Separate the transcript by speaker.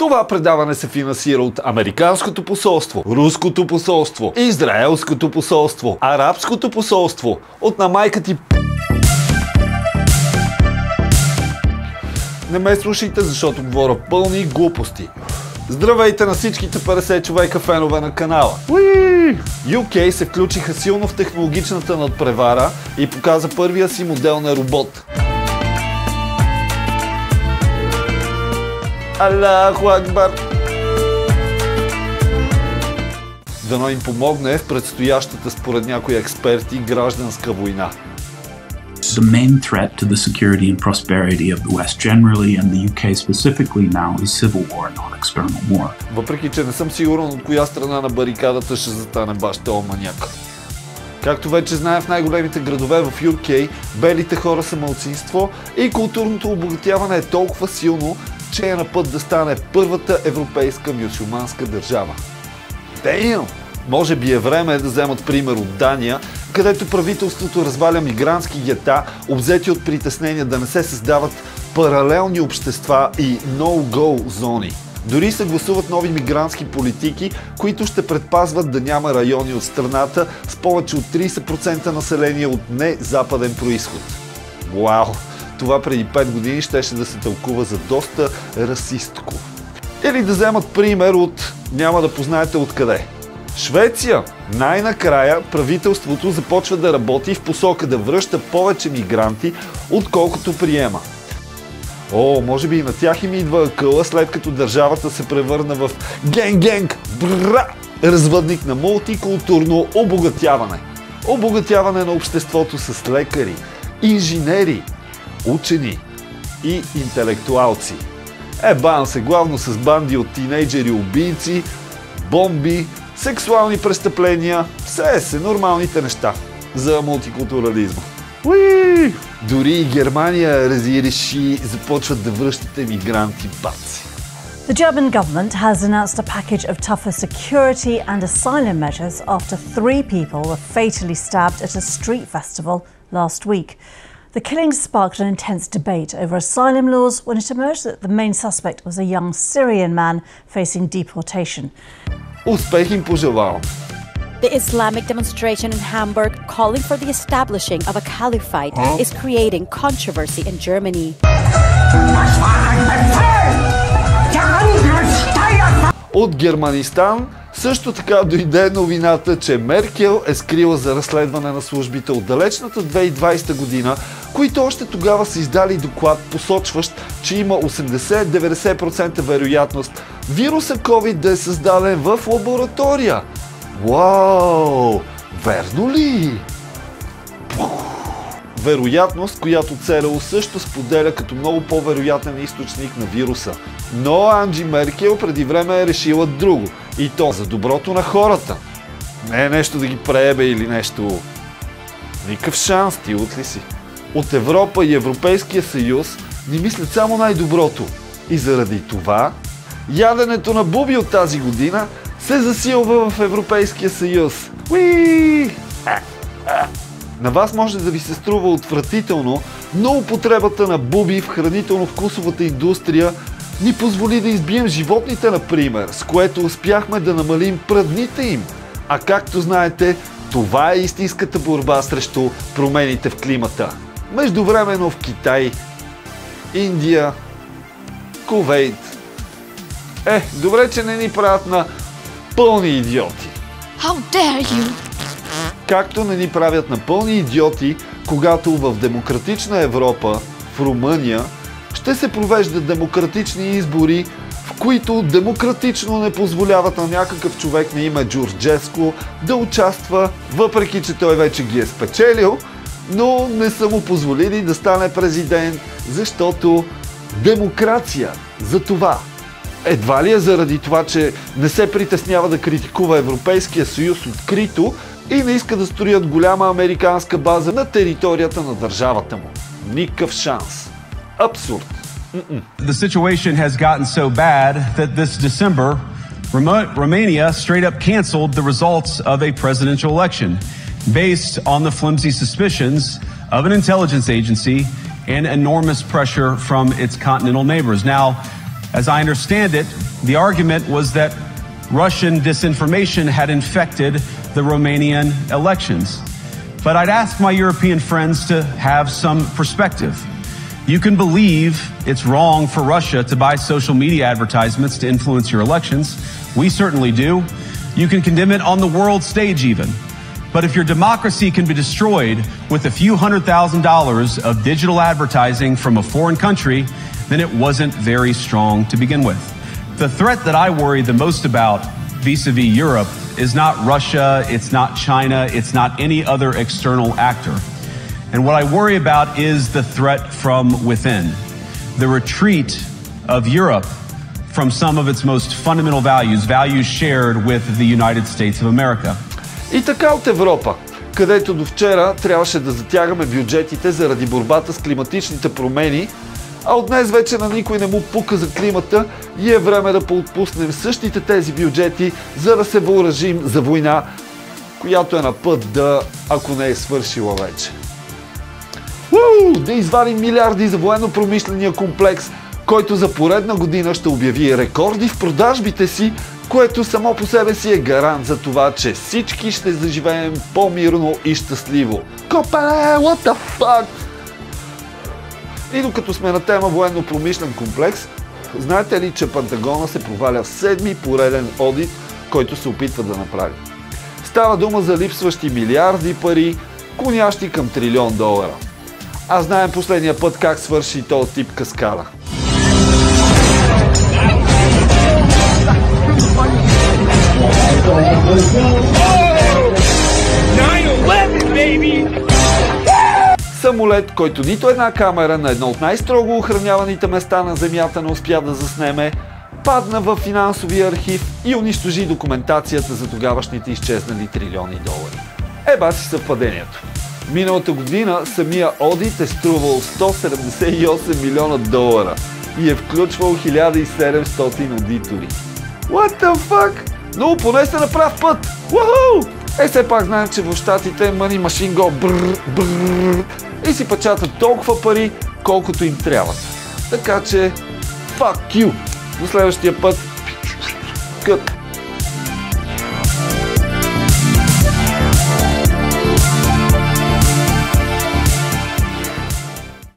Speaker 1: Това предаване се финансира от Американското посолство, Руското посолство, Израелското посолство, Арабското посолство, от на майка ти. Не ме слушайте, защото говоря пълни глупости. Здравейте на всичките 50 човека фенове на канала. UK се включиха силно в технологичната надпревара и показа първия си модел на робот. Аллаху Акбар! Дано им помогне в предстоящата според някои експерти гражданска война.
Speaker 2: The main threat to the security and prosperity of the West generally and the UK specifically now is civil war, not external war.
Speaker 1: Въпреки че не съм сигурен от коя страна на барикадата ще застане баш този маняк. Както вече знаем, в най-големите градове в UK белите хора са малцинство и културното обогатяване е толкова силно, че е на път да стане първата европейска мюсюлманска държава. Damn! Може би е време да вземат пример от Дания, където правителството разваля мигрантски гета, обзети от притеснения да не се създават паралелни общества и no-go зони. Дори съгласуват нови мигрантски политики, които ще предпазват да няма райони от страната с повече от 30% население от не-западен происход. Вау! Това преди 5 години щеше да се тълкува за доста расистко. Или да вземат пример от няма да познаете откъде. Швеция. Най-накрая правителството започва да работи в посока да връща повече мигранти, отколкото приема. Може би и на тях им идва акъла, след като държавата се превърна в генг-генг, развъдник на мултикултурно обогатяване. Обогатяване на обществото с лекари, инженери, учени и интелектуалци. Бан се главно с банди от тинейджери убийци, бомби, сексуални престъпления, все са нормалните неща за мултикултурализма. Дори и Германия реши започват да връщат емигранти баци.
Speaker 3: The German government has announced a package of tougher security and asylum measures after 3 people were fatally stabbed at a street festival last week. The killings sparked an intense debate over asylum laws when it emerged that the main suspect was a young Syrian man facing deportation.
Speaker 1: Успех им пожелавам!
Speaker 4: The Islamic demonstration in Hamburg calling for the establishing of a caliphate is creating controversy in Germany.
Speaker 1: От Германистан също така дойде новината, че Меркел е скрила за разследване на службите от далечната 2020 година, които още тогава са издали доклад, посочващ, че има 80-90% вероятност вируса COVID да е създаден в лаборатория. Вау! Верно ли? Вероятност, която ЦРУ също споделя като много по-вероятен източник на вируса. Но Анджи Меркел преди време е решила друго. И то за доброто на хората. Не е нещо да ги преебе или нещо. Никакъв шанс, ти от ли си? От Европа и Европейския съюз ни мислят само най-доброто. И заради това, яденето на буби от тази година се засилва в Европейския съюз. На вас може да ви се струва отвратително, но употребата на буби в хранително-вкусовата индустрия ни позволи да избием животните, например, с което успяхме да намалим пръдните им. А както знаете, това е истинската борба срещу промените в климата. Междувременно в Китай, Индия, Кувейт. Добре, че не ни правят на пълни идиоти.
Speaker 4: How dare you?
Speaker 1: Както не ни правят на пълни идиоти, когато в демократична Европа, в Румъния, ще се провеждат демократични избори, в които демократично не позволяват на някакъв човек на име Джорджеско да участва, въпреки че той вече ги е спечелил, но не са му позволили да стане президент, защото демокрация. За това. Едва ли е заради това, че не се притеснява да критикува Европейския съюз открито и не иска да строят голяма американска база на територията на държавата му. Никакъв шанс. Абсурд.
Speaker 5: The situation has gotten so bad that this December, Romania straight up canceled the results of a presidential election based on the flimsy suspicions of an intelligence agency and enormous pressure from its continental neighbors. Now, as I understand it, The argument was that Russian disinformation had infected the Romanian elections. But I'd ask my European friends to have some perspective. You can believe it's wrong for Russia to buy social media advertisements to influence your elections. We certainly do. You can condemn it on the world stage even. But if your democracy can be destroyed with a few $100,000 of digital advertising from a foreign country, then it wasn't very strong to begin with. The threat that I worry the most about vis-a-vis Europe is not Russia, it's not China, it's not any other external actor. And what I worry about is the threat from within, the retreat of Europe from some of its most fundamental values, values shared with the United States of America.
Speaker 1: И така от Европа, където до вчера трябваше да затягаме бюджетите заради борбата с климатичните промени, а от днес вече на никой не му пука за климата и е време да поотпуснем същите тези бюджети, за да се въоръжим за война, която е на път да, ако не е свършила вече. Да извадим милиарди за военно-промишления комплекс, който за поредна година ще обяви рекорди в продажбите си, което само по себе си е гарант за това, че всички ще заживеем по-мирно и щастливо. Копеле, what the fuck? И докато сме на тема военно-промишлен комплекс, знаете ли, че Пентагона се проваля в 7-ми пореден одит, който се опитва да направи? Става дума за липсващи милиарди пари, клонящи към $1 трилион. А знаем последния път как свърши този тип каскада. Самолет, който нито една камера на едно от най-строго охраняваните места на Земята не успя да заснеме, падна в финансовия архив и унищожи документацията за тогавашните изчезнали $1 трилиони. Еба си съвпадението. Миналата година самия одит е струвал $178 милиона и е включвал 1700 аудитори. What the fuck? Но поне се на прав път! Уху! Все пак знаем, че в щатите Money Machine Go брррр и си печатат толкова пари, колкото им трябват. Така че, fuck you! До следващия път. Кът!